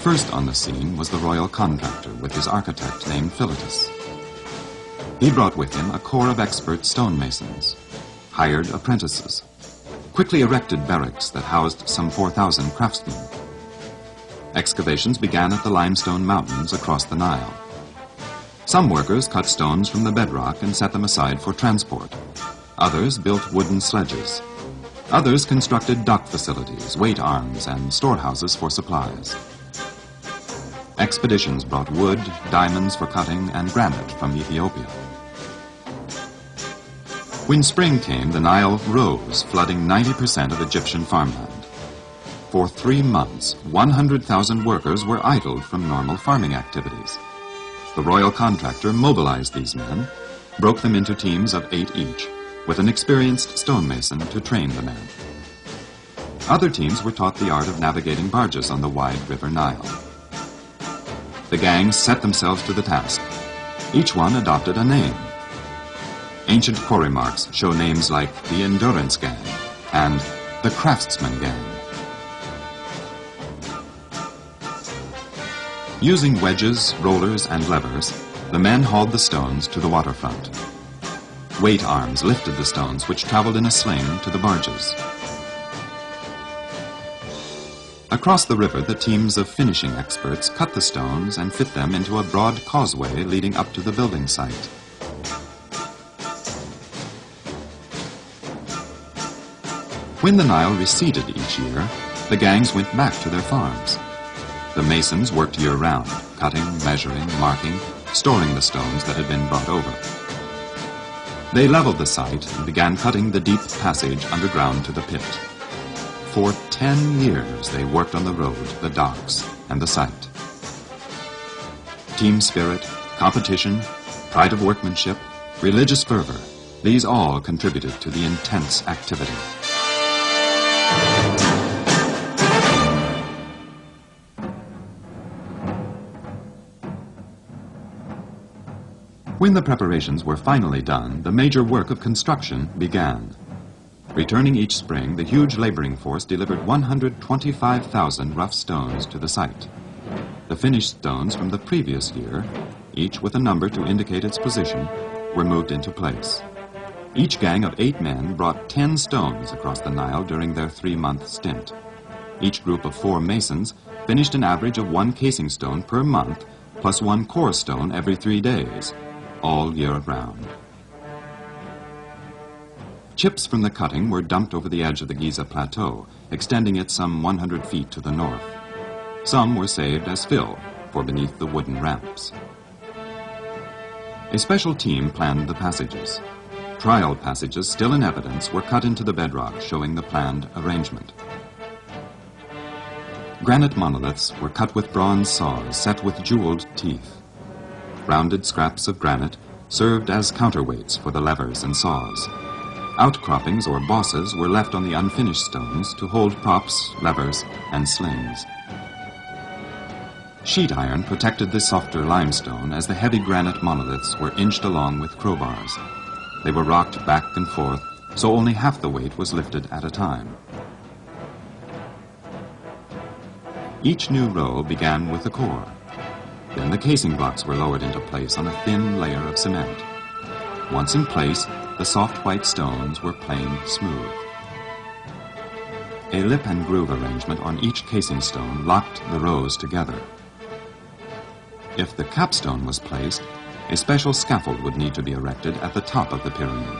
First on the scene was the royal contractor with his architect named Philetus. He brought with him a corps of expert stonemasons, hired apprentices, quickly erected barracks that housed some 4,000 craftsmen. Excavations began at the limestone mountains across the Nile. Some workers cut stones from the bedrock and set them aside for transport. Others built wooden sledges. Others constructed dock facilities, weight arms, and storehouses for supplies. Expeditions brought wood, diamonds for cutting, and granite from Ethiopia. When spring came, the Nile rose, flooding 90% of Egyptian farmland. For 3 months, 100,000 workers were idled from normal farming activities. The royal contractor mobilized these men, broke them into teams of 8 each, with an experienced stonemason to train the men. Other teams were taught the art of navigating barges on the wide river Nile. The gangs set themselves to the task. Each one adopted a name. Ancient quarry marks show names like the Endurance Gang and the Craftsman Gang. Using wedges, rollers, and levers, the men hauled the stones to the waterfront. Weight arms lifted the stones, which traveled in a sling to the barges. Across the river, the teams of finishing experts cut the stones and fit them into a broad causeway leading up to the building site. When the Nile receded each year, the gangs went back to their farms. The masons worked year-round, cutting, measuring, marking, storing the stones that had been brought over. They leveled the site and began cutting the deep passage underground to the pit. For 10 years, they worked on the road, the docks, and the site. Team spirit, competition, pride of workmanship, religious fervor, these all contributed to the intense activity. When the preparations were finally done, the major work of construction began. Returning each spring, the huge laboring force delivered 125,000 rough stones to the site. The finished stones from the previous year, each with a number to indicate its position, were moved into place. Each gang of 8 men brought 10 stones across the Nile during their 3-month stint. Each group of 4 masons finished an average of 1 casing stone per month, plus 1 core stone every 3 days, all year round. Chips from the cutting were dumped over the edge of the Giza Plateau, extending it some 100 feet to the north. Some were saved as fill for beneath the wooden ramps. A special team planned the passages. Trial passages still in evidence were cut into the bedrock, showing the planned arrangement. Granite monoliths were cut with bronze saws set with jeweled teeth. Rounded scraps of granite served as counterweights for the levers and saws. Outcroppings or bosses were left on the unfinished stones to hold props, levers, and slings. Sheet iron protected the softer limestone as the heavy granite monoliths were inched along with crowbars. They were rocked back and forth, so only half the weight was lifted at a time. Each new row began with the core. Then the casing blocks were lowered into place on a thin layer of cement. Once in place, the soft white stones were planed smooth. A lip and groove arrangement on each casing stone locked the rows together. If the capstone was placed, a special scaffold would need to be erected at the top of the pyramid.